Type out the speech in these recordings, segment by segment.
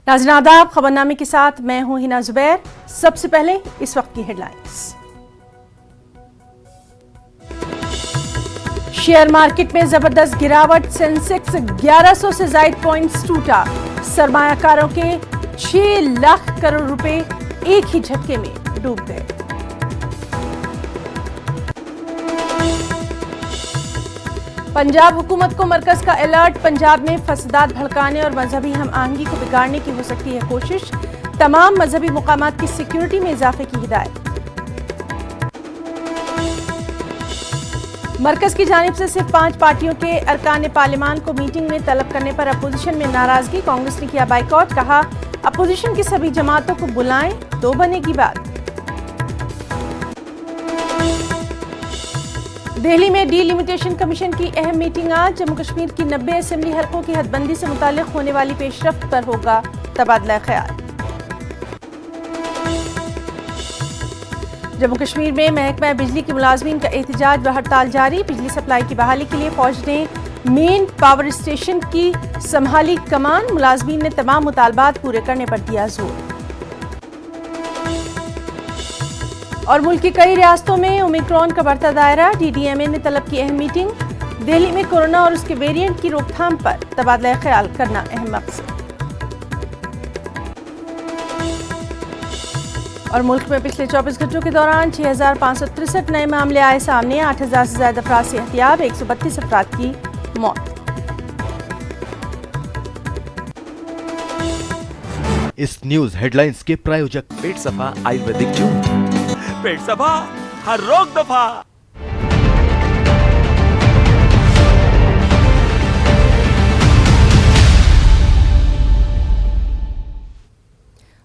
नाज़रीन आदाब, खबरनामे के साथ मैं हूं हिना जुबैर। सबसे पहले इस वक्त की हेडलाइंस। शेयर मार्केट में जबरदस्त गिरावट, सेंसेक्स 1100 से ज्यादा पॉइंट्स टूटा। सरमायाकारों के 6 लाख करोड़ रुपए एक ही झटके में डूब गए। पंजाब हुकूमत को मरकज का अलर्ट, पंजाब में फसादात भड़काने और मजहबी हम आहंगी को बिगाड़ने की हो सकती है कोशिश। तमाम मजहबी मुकामात की सिक्योरिटी में इजाफे की हिदायत। मरकज की जानिब से सिर्फ 5 पार्टियों के अरकान पार्लिमान को मीटिंग में तलब करने पर अपोजिशन में नाराजगी। कांग्रेस ने किया बाइकआउट, कहा अपोजिशन की सभी जमातों को बुलाएं तो बनेगी बात। दिल्ली में डीलिमिटेशन कमीशन की अहम मीटिंग आज। जम्मू कश्मीर की 90 असेंबली हलकों की हदबंदी से मुताल्लिक होने वाली पेशरफ्त पर होगा तबादला ख्याल। जम्मू कश्मीर में महकमा बिजली के मुलाजमीन का एहतजाज व हड़ताल जारी। बिजली सप्लाई की बहाली के लिए फौज ने मेन पावर स्टेशन की संभाली कमान। मुलाजमीन ने तमाम मुतालबात पूरे करने पर दिया जोर। और मुल्क की कई रियासतों में ओमिक्रॉन का बढ़ता दायरा। डीडीएमए ने तलब की अहम मीटिंग। दिल्ली में कोरोना और उसके वेरिएंट की रोकथाम पर तबादला ख्याल करना अहम मकसद। और मुल्क में पिछले 24 घंटों के दौरान 6563 नए मामले आए सामने। 8000 से ज्यादा अफराद सेहतियाब, 132 अफराद की मौत। इस न्यूज हेडलाइंस के प्रायोजक पेट सफा आयुर्वेदिक जूस, पेट सफा हर रोग दफा।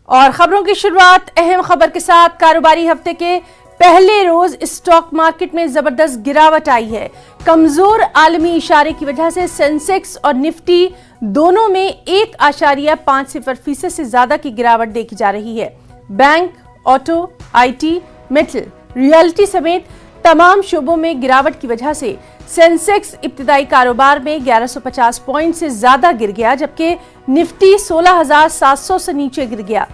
और खबरों की शुरुआत अहम खबर के साथ। कारोबारी हफ्ते के पहले रोज स्टॉक मार्केट में जबरदस्त गिरावट आई है। कमजोर आलमी इशारे की वजह से सेंसेक्स और निफ्टी दोनों में 1.50% से ज्यादा की गिरावट देखी जा रही है। Bank, auto, IT, metal, realty समेत तमाम शोबों में गिरावट की वजह से सेंसेक्स इब्तिदाई कारोबार में 1150 पॉइंट से ज्यादा गिर गया, जबकि निफ्टी 16,700 से नीचे गिर गया।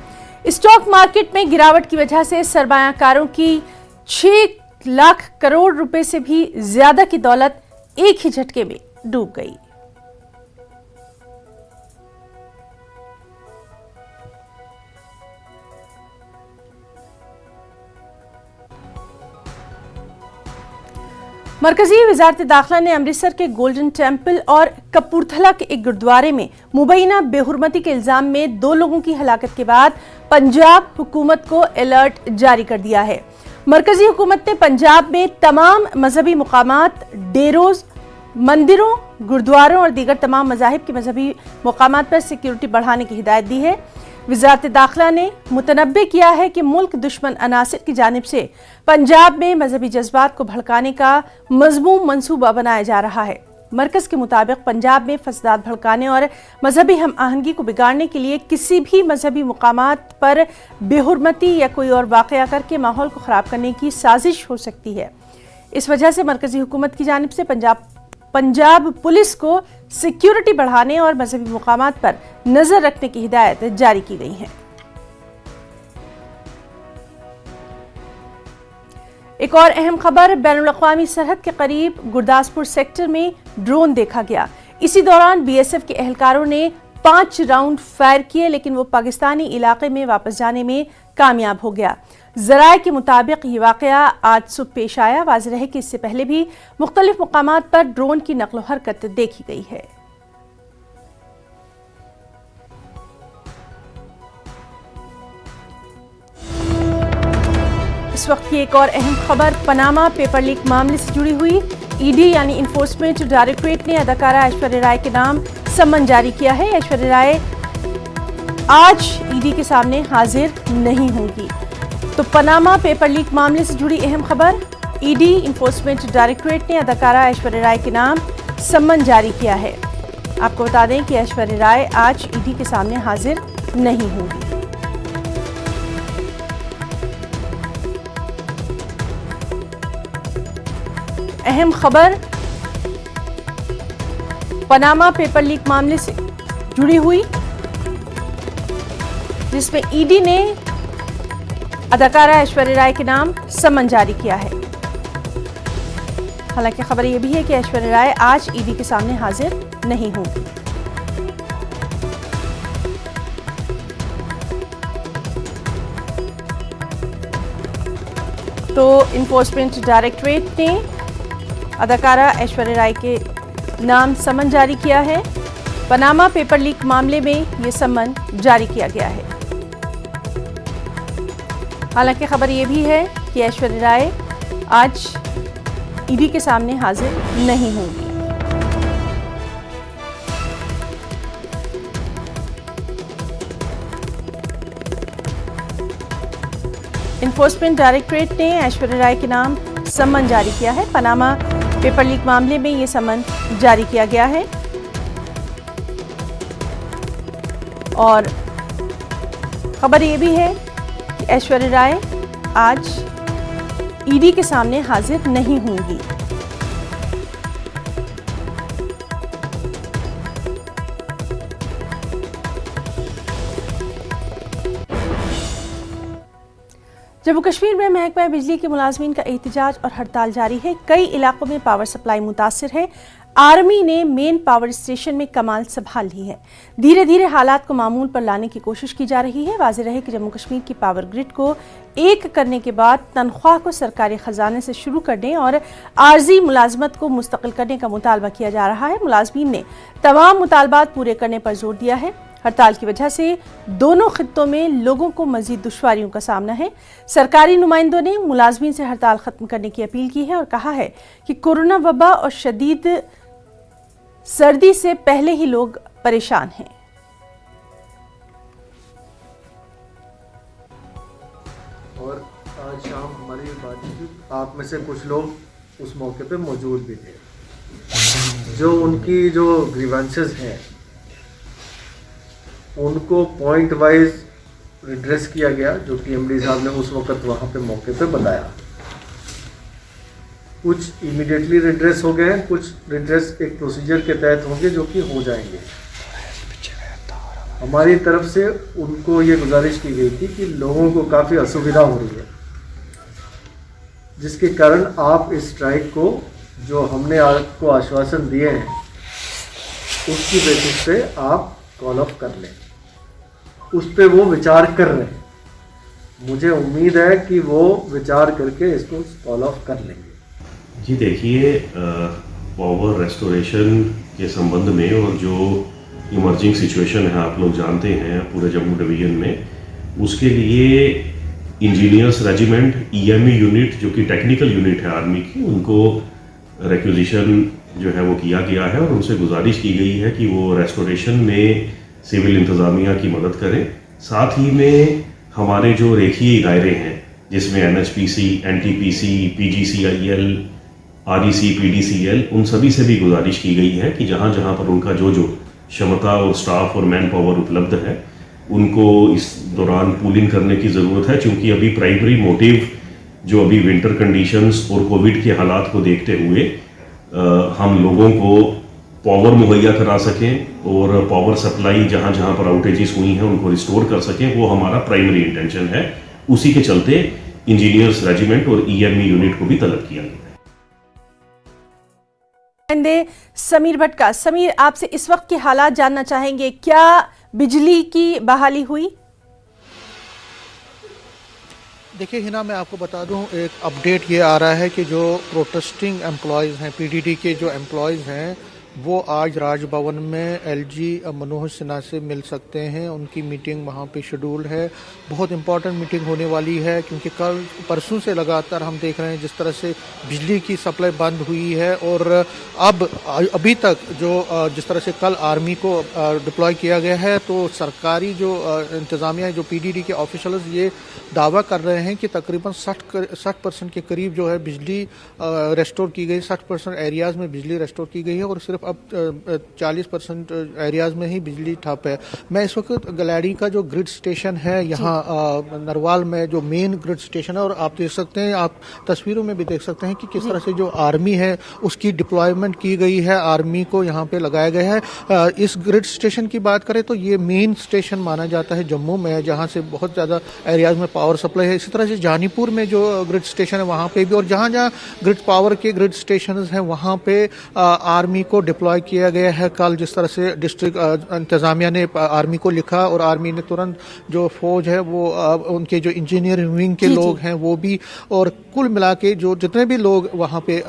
स्टॉक मार्केट में गिरावट की वजह से सरमायाकारों की 6 लाख करोड़ रुपए से भी ज्यादा की दौलत एक ही झटके में डूब गई। मरकजी वजारत दाखिला ने अमृतसर के गोल्डन टेम्पल और कपूरथला के एक गुरुद्वारे में मुबैना बेहुरमती के इल्जाम में 2 लोगों की हलाकत के बाद पंजाब हुकूमत को अलर्ट जारी कर दिया है। मरकजी हुकूमत ने पंजाब में तमाम मजहबी मुकामात, डेरोज, मंदिरों, गुरुद्वारों और दीगर तमाम मजाहिब के मजहबी मुकामात पर सिक्योरिटी बढ़ाने की हिदायत दी है। वजारत दाखिला ने मुतनब्बे किया है कि मुल्क दुश्मन अनासिर की जानिब से पंजाब में मजहबी जज्बात को भड़काने का मजमूम मंसूबा बनाया जा रहा है। मरकज के मुताबिक पंजाब में फसादात भड़काने और मजहबी हम आहंगी को बिगाड़ने के लिए किसी भी मजहबी मुकामात पर बेहुरमती या कोई और वाकया करके माहौल को खराब करने की साजिश हो सकती है। इस वजह से मरकजी हुकूमत की जानिब से पंजाब पुलिस को सिक्योरिटी बढ़ाने और मजहबी मुकामात पर नजर रखने की हिदायत जारी की गई है। एक और अहम खबर, बैनुल-अक़वामी सरहद के करीब गुरदासपुर सेक्टर में ड्रोन देखा गया। इसी दौरान बीएसएफ के एहलकारों ने 5 राउंड फायर किए, लेकिन वो पाकिस्तानी इलाके में वापस जाने में कामयाब हो गया। ज़राए के मुताबिक ये वाक़या आज सुबह पेश आया। वाज़ेह है कि इससे पहले भी मुख्तलिफ मुकामात पर ड्रोन की नक़्ल हरकत देखी गई है। इस वक्त की एक और अहम खबर, पनामा पेपर लीक मामले से जुड़ी हुई। ईडी यानी इन्फोर्समेंट डायरेक्टरेट ने अदाकारा ऐश्वर्या राय के नाम सम्मन जारी किया है। ऐश्वर्या राय आज ईडी के सामने हाजिर नहीं होंगी। तो पनामा पेपर लीक मामले से जुड़ी अहम खबर, ईडी इन्फोर्समेंट डायरेक्टरेट ने अदाकारा ऐश्वर्या राय के नाम सम्मन जारी किया है। आपको बता दें कि ऐश्वर्या राय आज ईडी के सामने हाजिर नहीं होंगी। अहम खबर, पनामा पेपर लीक मामले से जुड़ी हुई। जिसमें ईडी ने अदाकारा ऐश्वर्या राय के नाम समन जारी किया है। हालांकि खबर यह भी है कि ऐश्वर्या राय आज ईडी के सामने हाजिर नहीं होंगी। तो इन्फोर्समेंट डायरेक्टरेट ने अदाकारा ऐश्वर्या राय के नाम समन जारी किया है। पनामा पेपर लीक मामले में ये समन जारी किया गया है। हालांकि खबर यह भी है कि ऐश्वर्या राय आज ईडी के सामने हाजिर नहीं होंगी। इन्फोर्समेंट डायरेक्टरेट ने ऐश्वर्या राय के नाम समन जारी किया है। पनामा पेपर लीक मामले में ये समन जारी किया गया है और खबर ये भी है कि ऐश्वर्या राय आज ईडी के सामने हाजिर नहीं होंगी। जम्मू कश्मीर में महकमा बिजली के मुलाजमीन का एहतजाज और हड़ताल जारी है। कई इलाकों में पावर सप्लाई मुतासिर है। आर्मी ने मेन पावर स्टेशन में कमान संभाल ली है। धीरे धीरे हालात को मामूल पर लाने की कोशिश की जा रही है। वाज़ेह रहे कि जम्मू कश्मीर की पावर ग्रिड को एक करने के बाद तनख्वाह को सरकारी खजाने से शुरू करने और आर्जी मुलाजमत को मुस्तकिल करने का मुतालबा किया जा रहा है। मुलाजमीन ने तमाम मुतालबात पूरे करने पर जोर दिया है। हड़ताल की वजह से दोनों खित्तों में लोगों को मजीद दुश्वारियों का सामना है। सरकारी नुमाइंदों ने मुलाजमीन से हड़ताल खत्म करने की अपील की है और कहा है कि कोरोना वबा और शदीद सर्दी से पहले ही लोग परेशान हैं। और आज शाम हमारी बातचीत आप में से कुछ लोग उस मौके पे मौजूद भी थे। जो उनकी जो ग्रीवेंसेस हैं उनको पॉइंट वाइज रिड्रेस किया गया, जो कि एमडी साहब ने उस वक्त वहाँ पे मौके पे बताया। कुछ इमीडिएटली रिड्रेस हो गए हैं, कुछ रिड्रेस एक प्रोसीजर के तहत होंगे जो कि हो जाएंगे। हमारी तरफ से उनको ये गुजारिश की गई थी कि लोगों को काफ़ी असुविधा हो रही है, जिसके कारण आप इस स्ट्राइक को जो हमने आपको आश्वासन दिए हैं उसकी बेसिस पे आप कॉल ऑफ कर लें। उस पे वो विचार कर रहे हैं। मुझे उम्मीद है कि वो विचार करके इसको कॉल ऑफ कर लेंगे। जी देखिए, पावर रेस्टोरेशन के संबंध में और जो इमर्जिंग सिचुएशन है आप लोग जानते हैं पूरे जम्मू डिवीज़न में, उसके लिए इंजीनियर्स रेजिमेंट ईएमई यूनिट जो कि टेक्निकल यूनिट है आर्मी की, उनको रिक्विजिशन जो है वो किया गया है और उनसे गुजारिश की गई है कि वो रेस्टोरेशन में सिविल इंतज़ामिया की मदद करें। साथ ही में हमारे जो रेखीय दायरे हैं जिसमें NHPC, NTPC, PGCIL, REC, PDCL, उन सभी से भी गुजारिश की गई है कि जहाँ जहाँ पर उनका जो जो क्षमता और स्टाफ और मैन पावर उपलब्ध है उनको इस दौरान पूलिंग करने की ज़रूरत है, क्योंकि अभी प्राइमरी मोटिव जो अभी विंटर कंडीशंस और कोविड के हालात को देखते हुए हम लोगों को पावर मुहैया करा सकें और पावर सप्लाई जहाँ जहाँ पर आउटेजेस हुई हैं उनको रिस्टोर कर सकें, वो हमारा प्राइमरी इंटेंशन है। उसी के चलते इंजीनियर्स रेजिमेंट और ईएमई यूनिट को भी तलब किया गया है। समीर भट्ट समीर, आपसे इस वक्त के हालात जानना चाहेंगे। क्या बिजली की बहाली हुई? देखिए हिना, मैं आपको बता दूं, एक अपडेट ये आ रहा है कि जो प्रोटेस्टिंग एम्प्लॉयज़ हैं, पीडीडी के जो एम्प्लॉयज़ हैं, वो आज राजभवन में एलजी मनोहर सिन्हा से मिल सकते हैं। उनकी मीटिंग वहाँ पे शेड्यूल्ड है। बहुत इंपॉर्टेंट मीटिंग होने वाली है, क्योंकि कल परसों से लगातार हम देख रहे हैं जिस तरह से बिजली की सप्लाई बंद हुई है और अब अभी तक जो जिस तरह से कल आर्मी को डिप्लॉय किया गया है, तो सरकारी जो इंतज़ामिया जो पीडीडी के ऑफिशियल्स ये दावा कर रहे हैं कि तकरीबन 60% के करीब जो है बिजली रेस्टोर की गई, 60% एरियाज़ में बिजली रेस्टोर की गई है और सिर्फ अब 40% एरियाज में ही बिजली ठप है। मैं इस वक्त गलाड़ी का जो ग्रिड स्टेशन है यहाँ नरवाल में, जो मेन ग्रिड स्टेशन है, और आप देख सकते हैं, आप तस्वीरों में भी देख सकते हैं कि किस तरह से जो आर्मी है उसकी डिप्लॉयमेंट की गई है, आर्मी को यहाँ पे लगाया गया है। इस ग्रिड स्टेशन की बात करें तो ये मेन स्टेशन माना जाता है जम्मू में, जहाँ से बहुत ज़्यादा एरियाज में पावर सप्लाई है। इसी तरह से जानीपुर में जो ग्रिड स्टेशन है वहाँ पे भी, और जहाँ जहाँ ग्रिड पावर के ग्रिड स्टेशन हैं वहाँ पे आर्मी को डिप्लॉय किया गया है। कल जिस तरह से डिस्ट्रिक्ट इंतजामिया ने आर्मी को लिखा और आर्मी ने तुरंत जो फौज है वो उनके जो इंजीनियरिंग विंग के लोग हैं वो भी, और कुल मिला के जो जितने भी लोग वहाँ पे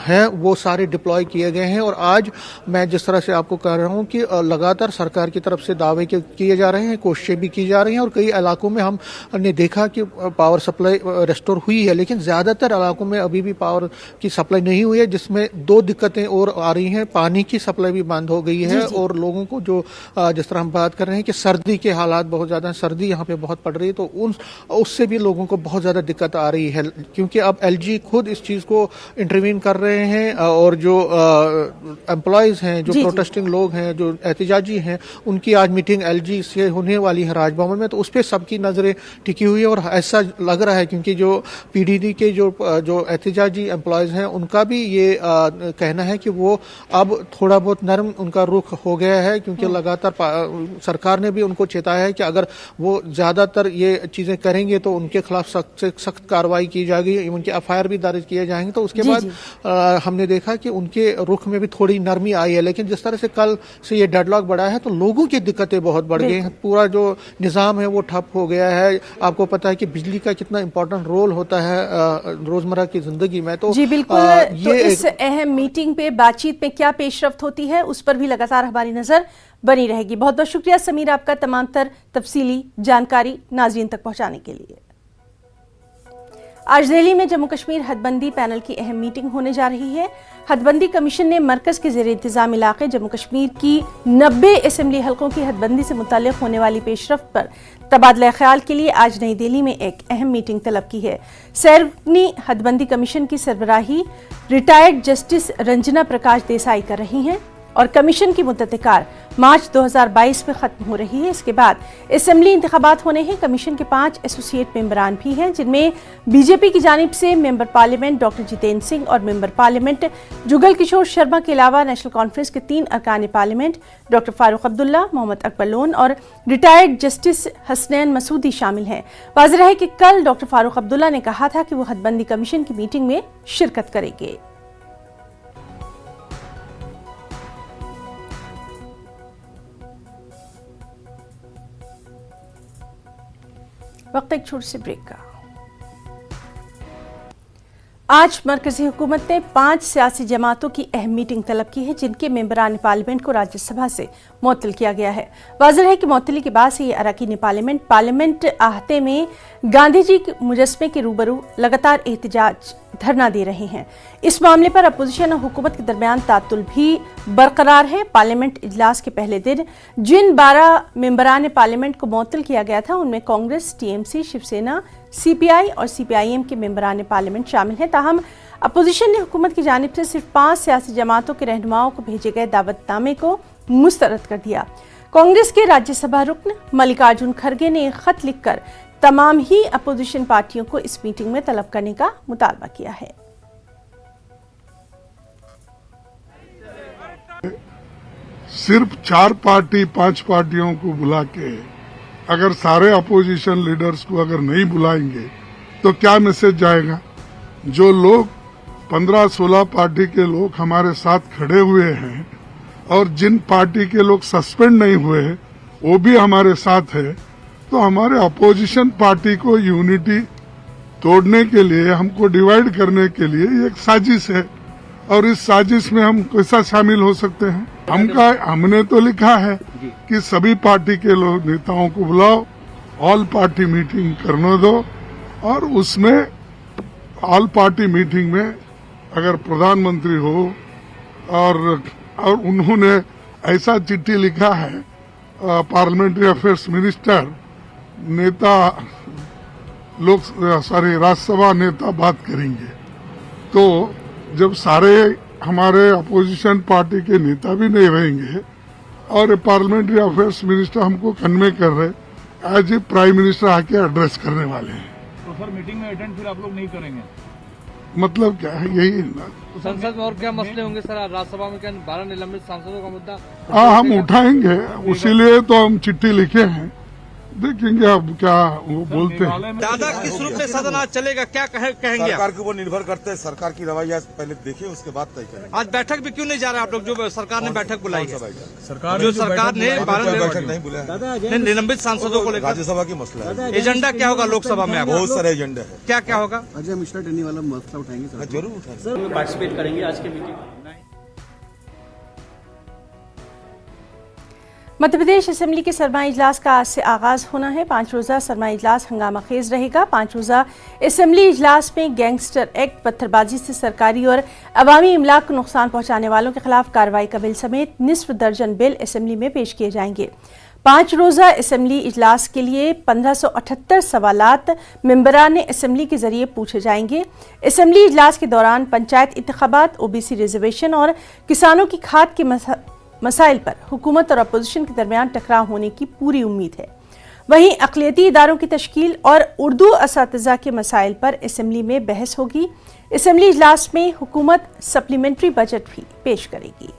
हैं वो सारे डिप्लॉय किए गए हैं। और आज मैं जिस तरह से आपको कह रहा हूँ कि लगातार सरकार की तरफ से दावे किए जा रहे हैं, कोशिशें भी की जा रही हैं, और कई इलाकों में हमने देखा कि पावर सप्लाई रेस्टोर हुई है, लेकिन ज़्यादातर इलाकों में अभी भी पावर की सप्लाई नहीं हुई है, जिसमें दो दिक्कतें और आ रही हैं। पानी की सप्लाई भी बंद हो गई है, और लोगों को जो जिस तरह हम बात कर रहे हैं कि सर्दी के हालात बहुत ज़्यादा हैं, सर्दी यहाँ पे बहुत पड़ रही है, तो उससे भी लोगों को बहुत ज़्यादा दिक्कत आ रही है, क्योंकि अब एलजी खुद इस चीज़ को इंटरवीन कर रहे हैं, और जो एम्प्लॉयज़ हैं, जो प्रोटेस्टिंग लोग हैं, जो एहतजाजी हैं, उनकी आज मीटिंग एलजी से होने वाली है राजभवन में, तो उस पर सबकी नज़रें टिकी हुई है। और ऐसा लग रहा है क्योंकि जो पीडीडी के जो एहतजाजी एम्प्लॉयज़ हैं उनका भी ये कहना है कि वो अब थोड़ा बहुत नरम उनका रुख हो गया है, क्योंकि लगातार सरकार ने भी उनको चेताया है कि अगर वो ज़्यादातर ये चीज़ें करेंगे तो उनके खिलाफ सख्त से सख्त कार्रवाई की जाएगी, उनके एफआईआर भी दर्ज किए जाएंगे। तो उसके बाद हमने देखा कि उनके रुख में भी थोड़ी नरमी आई है, लेकिन जिस तरह से कल से ये डेडलॉक बढ़ा है तो लोगों की दिक्कतें बहुत बढ़ गई हैं। पूरा जो निज़ाम है वो ठप हो गया है। आपको पता है कि बिजली का कितना इंपॉर्टेंट रोल होता है रोजमर्रा की जिंदगी में। तो जी बिल्कुल, तो इस अहम मीटिंग पे बातचीत में क्या पेशरफ्त होती है उस पर भी लगातार हमारी नजर बनी रहेगी। बहुत बहुत शुक्रिया समीर आपका तमाम तर तफसीली जानकारी नाज़रीन तक पहुंचाने के लिए। आज दिल्ली में जम्मू कश्मीर हदबंदी पैनल की अहम मीटिंग होने जा रही है। हदबंदी कमीशन ने मरकज के ज़ेर इंतज़ाम इलाके जम्मू कश्मीर की 90 असेंबली हलकों की हदबंदी से मुताल्लिक़ होने वाली पेशरफ्त पर तबादला ख्याल के लिए आज नई दिल्ली में एक अहम मीटिंग तलब की है। सैरनी हदबंदी कमीशन की सरबराही रिटायर्ड जस्टिस रंजना प्रकाश देसाई कर रही हैं और कमीशन की मुद्दत कार मार्च 2022 में खत्म हो रही है। इसके बाद असेंबली इंतखाबात होने हैं। कमीशन के 5 एसोसिएट मेंबरान भी हैं, जिनमें बीजेपी की जानिब से member parliament doctor Jitendra Singh और मेंबर पार्लियामेंट जुगल किशोर शर्मा के अलावा नेशनल कॉन्फ्रेंस के 3 अरकान पार्लियामेंट डॉक्टर फारूक अब्दुल्ला, मोहम्मद अकबर लोन और रिटायर्ड जस्टिस हसनैन मसूदी शामिल हैं। वाज़ेह है कि कल डॉक्टर फारूक अब्दुल्ला ने कहा था कि वो हदबंदी कमीशन की मीटिंग में शिरकत करेंगे। वक्त एक छोटे से ब्रेक का। आज मरकजी हुकूमत ने 5 सियासी जमातों की अहम मीटिंग तलब की है, जिनके मेंबरान पार्लियामेंट को राज्यसभा से मुअत्तल किया गया है। वाज़ेह है कि मुअत्तली के बाद से ये अरकान पार्लियामेंट आहते में गांधी जी के मुजस्मे के रूबरू लगातार एहतजाज धरना दे रहे हैं। इस मामले पर अपोजिशन और हुकूमत के दरमियान तातुल भी बरकरार है। पार्लियामेंट इजलास के पहले दिन जिन 12 मेंबरान पार्लियामेंट को मुअत्तल किया गया था उनमें कांग्रेस, टीएमसी, शिवसेना, सीपीआई और सीपीआईएम के मेंबरान पार्लियामेंट शामिल हैं। ताहम अपोजिशन ने हुकूमत की जानिब से सिर्फ 5 सियासी जमातों के रहनुमाओं को भेजे गए दावतनामे को मुस्तरद कर दिया। कांग्रेस के राज्यसभा रुकन मल्लिकार्जुन खड़गे ने एक खत लिखकर तमाम ही अपोजिशन पार्टियों को इस मीटिंग में तलब करने का मुतालबा किया है। सिर्फ 4 पार्टी 5 पार्टियों को बुला के अगर सारे अपोजिशन लीडर्स को अगर नहीं बुलाएंगे तो क्या मैसेज जाएगा? जो लोग 15-16 पार्टी के लोग हमारे साथ खड़े हुए हैं और जिन पार्टी के लोग सस्पेंड नहीं हुए हैं वो भी हमारे साथ है, तो हमारे अपोजिशन पार्टी को यूनिटी तोड़ने के लिए, हमको डिवाइड करने के लिए एक साजिश है। और इस साजिश में हम कैसा शामिल हो सकते हैं? हमने तो लिखा है कि सभी पार्टी के लोग नेताओं को बुलाओ, ऑल पार्टी मीटिंग करने दो, और उसमें ऑल पार्टी मीटिंग में अगर प्रधानमंत्री हो और उन्होंने ऐसा चिट्ठी लिखा है पार्लियामेंट्री अफेयर्स मिनिस्टर, नेता राज्यसभा नेता बात करेंगे, तो जब सारे हमारे अपोजिशन पार्टी के नेता भी नहीं रहेंगे और पार्लियामेंट्री अफेयर्स मिनिस्टर हमको कन्वे कर रहे एज ए प्राइम मिनिस्टर आके एड्रेस करने वाले हैं। तो सर मीटिंग में अटेंड फिर आप लोग नहीं करेंगे? मतलब क्या है, यही है ना। तो संसद में और क्या मसले होंगे सर? राज्यसभा में क्या 12 निलंबित सांसदों का मुद्दा? हाँ, हम उठाएंगे, उसीलिए तो हम चिट्ठी लिखे हैं, देखेंगे अब क्या वो बोलते हैं। दादा किस रूप में सदन आज चलेगा, क्या कहेंगे? सरकार के ऊपर निर्भर करते हैं, सरकार की रवैया पहले देखिए उसके बाद तय करेंगे। आज बैठक भी क्यों नहीं जा रहे आप लोग, जो सरकार ने बैठक बुलाई है? सरकार जो सरकार ने 12 बैठक नहीं बुलाया, निलंबित सांसदों को लेकर राज्यसभा की मसला है। एजेंडा क्या होगा लोकसभा में? बहुत सारे एजेंडा है। क्या क्या होगा? अजय मिश्रा टेनी वाला मसला उठाएंगे जरूर उठाएंगे। पार्टिसिपेट करेंगे आज के मीटिंग? मध्य प्रदेश असेंबली के सरमाई इजलास का आज से आगाज होना है। 5 रोज़ा सरमाई इजलास हंगामा खेज रहेगा। 5 रोज़ा असेंबली इजलास में गैंगस्टर एक्ट, पत्थरबाजी से सरकारी और अवामी इमलाक को नुकसान पहुंचाने वालों के खिलाफ कार्रवाई का बिल समेत निस्फ दर्जन बिल असेंबली में पेश किए जाएंगे। 5 रोज़ा असेंबली इजलास के लिए 1578 सवालात मेंबरान असेंबली के जरिए पूछे जाएंगे। असेंबली इजलास के दौरान पंचायत इंतखाबात, ओबीसी रिजर्वेशन और किसानों की खाद के मसाइल पर हुकूमत और अपोजिशन के दरमियान टकराव होने की पूरी उम्मीद है। वहीं अक़लियती इदारों की तश्कील और उर्दू असातिज़ा के मसाइल पर असेंबली में बहस होगी। असेंबली इजलास में हुकूमत सप्लीमेंट्री बजट भी पेश करेगी।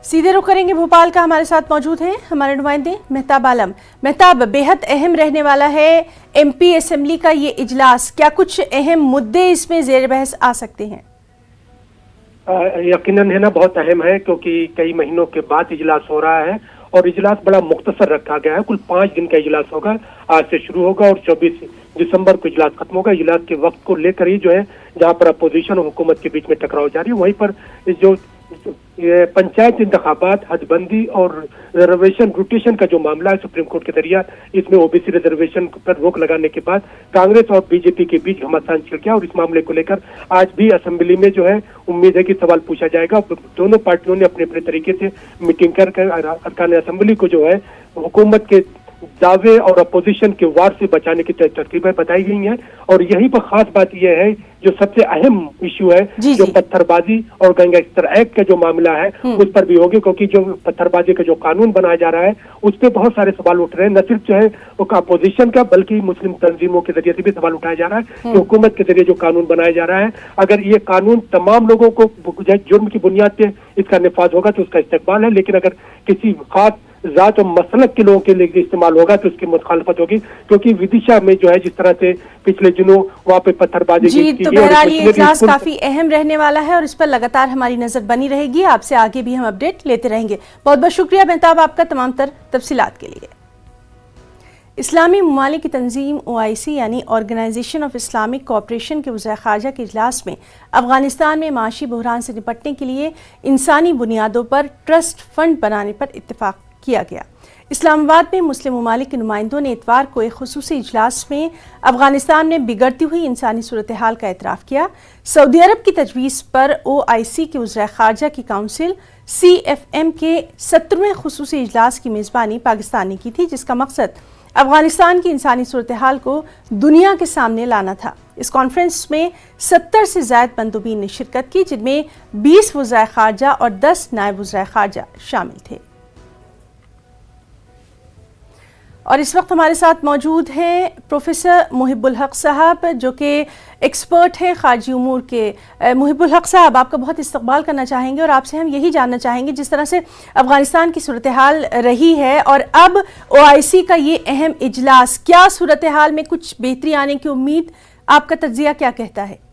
सीधे रुख करेंगे भोपाल का, हमारे साथ मौजूद हैं हमारे नुमाइंदे मेहताब आलम। मेहताब, बेहद अहम रहने वाला है एमपी असेंबली का ये इजलास, क्या कुछ अहम मुद्दे इसमें ज़ेर बहस आ सकते हैं? यकीनन है ना, बहुत अहम है क्योंकि कई महीनों के बाद इजलास हो रहा है और इजलास बड़ा मुख्तसर रखा गया है। कुल 5 दिन का इजलास होगा, आज से शुरू होगा और 24 दिसंबर को इजलास खत्म होगा। इजलास के वक्त को लेकर ही जो है, जहां पर अपोजिशन और हुकूमत के बीच में टकराव जारी है, वहीं पर जो पंचायत इंतखाबात, हदबंदी और रिजर्वेशन रोटेशन का जो मामला है सुप्रीम कोर्ट के जरिए, इसमें ओबीसी रिजर्वेशन पर रोक लगाने के बाद कांग्रेस और बीजेपी के बीच घमासान छिड़ गया और इस मामले को लेकर आज भी असेंबली में जो है उम्मीद है कि सवाल पूछा जाएगा। दोनों पार्टियों ने अपने अपने तरीके से मीटिंग कर अरकान असेंबली को जो है हुकूमत के दावे और अपोजिशन के वार से बचाने की तरकीबें बताई गई हैं। और यहीं पर खास बात यह है, जो सबसे अहम इशू है, जो पत्थरबाजी और गैंगस्टर एक्ट का जो मामला है उस पर भी होगी, क्योंकि जो पत्थरबाजी का जो कानून बनाया जा रहा है उस पर बहुत सारे सवाल उठ रहे हैं। न सिर्फ जो है वो अपोजिशन का, बल्कि मुस्लिम तंजीमों के जरिए से भी सवाल उठाया जा रहा है कि हुकूमत के जरिए जो कानून बनाया जा रहा है, अगर ये कानून तमाम लोगों को जुर्म की बुनियाद पे इसका निफाज होगा तो उसका इस्तेमाल है, लेकिन अगर किसी खास जात और मसलक के लोगों के लिए इस्तेमाल होगा तो उसकी मुखालफत होगी। क्योंकि विदिशा में जो है जिस तरह से पिछले दिनों वहाँ पे पत्थरबाजी जी, तो बहरहाल ये इजलास काफी अहम रहने वाला है और इस पर लगातार हमारी नजर बनी रहेगी। आपसे आगे भी हम अपडेट लेते रहेंगे। बहुत बहुत शुक्रिया मेहताब आपका तमाम तर तफसीलात के लिए। इस्लामी ममालिक की तंजीम OIC यानी ऑर्गेनाइजेशन ऑफ इस्लामिक कोऑपरेशन के वज़ीर ख़ारजा के इजलास में अफगानिस्तान में माशी बहरान से निपटने के लिए इंसानी बुनियादों पर ट्रस्ट फंड बनाने पर इत्तेफाक किया गया। इस्लामाबाद में मुस्लिम ममालिक के नुमाइंदों ने इतवार को एक खुसूसी इजलास में अफगानिस्तान में बिगड़ती हुई इंसानी सूरत हाल का एतराफ़ किया। सऊदी अरब की तजवीज़ पर OIC के वज़ीर ख़ारजा की काउंसिल CFM के 17वें खुसूसी इजलास की मेज़बानी पाकिस्तान ने की थी, जिसका मकसद अफगानिस्तान की इंसानी सूरत हाल को दुनिया के सामने लाना था। इस कॉन्फ्रेंस में 70 से ज़ायद मंदूबीन ने शिरकत की, जिनमें 20 वज़ीर ख़ारजा और 10 नायब वज़ीर ख़ारजा शामिल थे। और इस वक्त हमारे साथ मौजूद हैं प्रोफेसर मुहिबुल हक साहब, जो कि एक्सपर्ट हैं खारजी उमूर के। मुहिबुल हक साहब, आपका बहुत इस्तकबाल करना चाहेंगे और आपसे हम यही जानना चाहेंगे, जिस तरह से अफगानिस्तान की सूरत हाल रही है और अब OIC का ये अहम इजलास, क्या सूरत हाल में कुछ बेहतरी आने की उम्मीद, आपका तज्जिया क्या कहता है?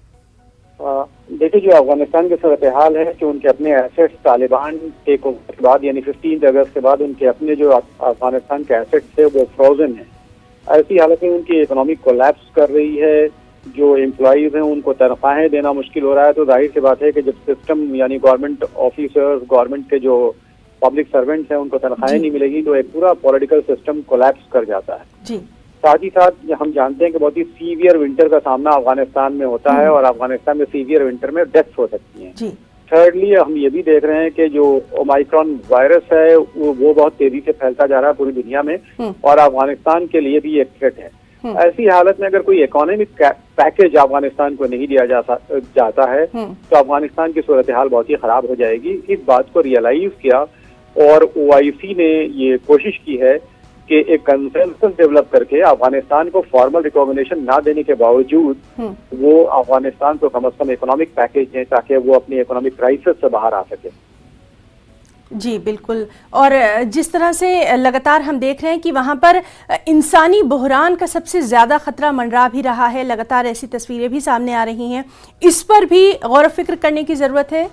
देखिए, जो अफगानिस्तान की सूरत हाल है कि उनके अपने एसेट्स तालिबान टेक ओवर के बाद यानी 15 अगस्त के बाद उनके अपने जो अफगानिस्तान के एसेट्स थे वो फ्रोजन है। ऐसी हालत में उनकी इकोनॉमी कोलैप्स कर रही है। जो एम्प्लॉइज हैं उनको तनख्वाहें देना मुश्किल हो रहा है। तो जाहिर सी बात है कि जब सिस्टम यानी गवर्नमेंट ऑफिसर्स, गवर्नमेंट के जो पब्लिक सर्वेंट्स हैं उनको तनख्वाहें नहीं मिलेगी तो एक पूरा पॉलिटिकल सिस्टम कोलैप्स कर जाता है। साथ ही साथ हम जानते हैं कि बहुत ही सीवियर विंटर का सामना अफगानिस्तान में होता है और अफगानिस्तान में सीवियर विंटर में डेथ्स हो सकती हैं। थर्डली, हम ये भी देख रहे हैं कि जो ओमाइक्रॉन वायरस है वो बहुत तेजी से फैलता जा रहा है पूरी दुनिया में और अफगानिस्तान के लिए भी एक थ्रेट है। ऐसी हालत में अगर कोई इकोनॉमिक पैकेज अफगानिस्तान को नहीं दिया जाता है तो अफगानिस्तान की सूरत हाल बहुत ही खराब हो जाएगी। इस बात को रियलाइज किया और OIC ने ये कोशिश की है कि एक कंसेंसस डेवलप करके अफगानिस्तान को फॉर्मल रिकॉग्निशन ना देने के बावजूद वो अफगानिस्तान को कम से कम इकोनॉमिक पैकेज दें ताकि वो अपनी इकोनॉमिक क्राइसिस से बाहर आ सके। जी बिल्कुल। और जिस तरह से लगातार हम देख रहे हैं कि वहाँ पर इंसानी बहरान का सबसे ज़्यादा खतरा मंडरा भी रहा है, लगातार ऐसी तस्वीरें भी सामने आ रही हैं, इस पर भी गौर फिक्र करने की ज़रूरत है।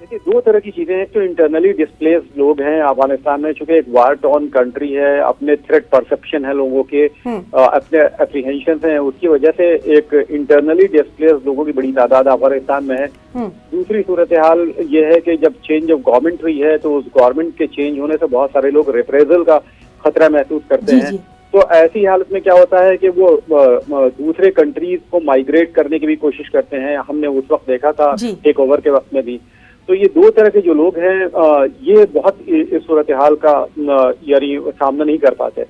देखिए, दो तरह की चीजें हैं। तो इंटरनली डिस्प्लेस लोग हैं अफगानिस्तान में, चूंकि एक वार टॉर्न कंट्री है, अपने थ्रेट परसेप्शन है लोगों के, अपने एप्रीहेंशन हैं, उसकी वजह से एक इंटरनली डिस्प्लेस लोगों की बड़ी तादाद अफगानिस्तान में है। दूसरी सूरत हाल ये है कि जब चेंज ऑफ गवर्नमेंट हुई है तो उस गवर्नमेंट के चेंज होने से बहुत सारे लोग रिप्रेजल का खतरा महसूस करते हैं। तो ऐसी हालत में क्या होता है कि वो दूसरे कंट्रीज को माइग्रेट करने की भी कोशिश करते हैं। हमने उस वक्त देखा था टेक ओवर के वक्त में भी। तो ये दो तरह के जो लोग हैं ये बहुत इस सूरत हाल का यानी सामना नहीं कर पाते।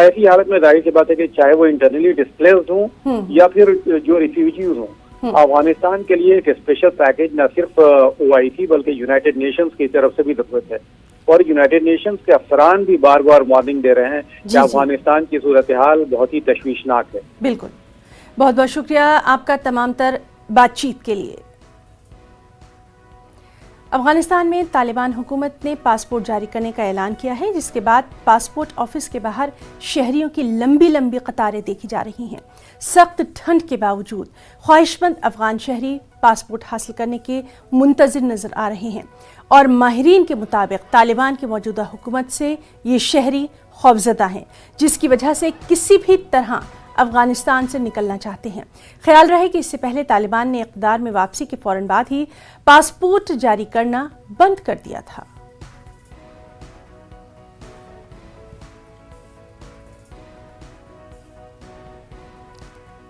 ऐसी हालत में जाहिर सी बात है कि चाहे वो इंटरनली डिस्प्लेस्ड हों या फिर जो रिफ्यूजीज हों, अफगानिस्तान के लिए एक स्पेशल पैकेज न सिर्फ OIC बल्कि यूनाइटेड नेशंस की तरफ से भी जरूरत है। और यूनाइटेड नेशंस के अफसरान भी बार बार वार्निंग दे रहे हैं कि अफगानिस्तान की सूरत हाल बहुत ही तशवीशनाक है। बिल्कुल, बहुत बहुत शुक्रिया आपका तमाम तर बातचीत के लिए। अफगानिस्तान में तालिबान हुकूमत ने पासपोर्ट जारी करने का ऐलान किया है, जिसके बाद पासपोर्ट ऑफिस के बाहर शहरियों की लंबी लंबी कतारें देखी जा रही हैं। सख्त ठंड के बावजूद ख्वाहिशमंद अफगान शहरी पासपोर्ट हासिल करने के मुंतज़िर नज़र आ रहे हैं और माहिरीन के मुताबिक तालिबान की मौजूदा हुकूमत से ये शहरी खौफज़दा हैं, जिसकी वजह से किसी भी तरह अफगानिस्तान से निकलना चाहते हैं। ख्याल रहे कि इससे पहले तालिबान ने इक़्तिदार में वापसी के फौरन बाद ही पासपोर्ट जारी करना बंद कर दिया था।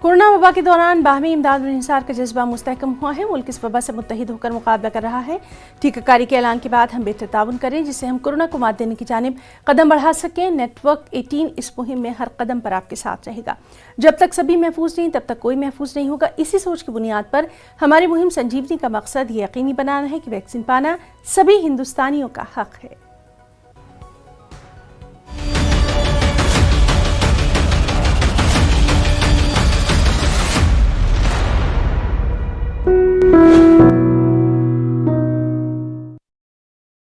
कोरोना वबा के दौरान बाहमी इमदाद और इंसार का जज्बा मुस्तहकम हुआ है। मुल्क इस वबा से मुत्तहिद होकर मुकाबला कर रहा है। टीकाकारी के ऐलान के बाद हम बेहतर ताउन करें, जिससे हम कोरोना को मात देने की जानिब कदम बढ़ा सकें। नेटवर्क 18 इस मुहिम में हर कदम पर आपके साथ रहेगा। जब तक सभी महफूज नहीं तब तक कोई महफूज नहीं होगा। इसी सोच की बुनियाद पर हमारी मुहिम संजीवनी का मकसद ये यकीनी बनाना है कि वैक्सीन पाना सभी हिंदुस्तानियों का हक है।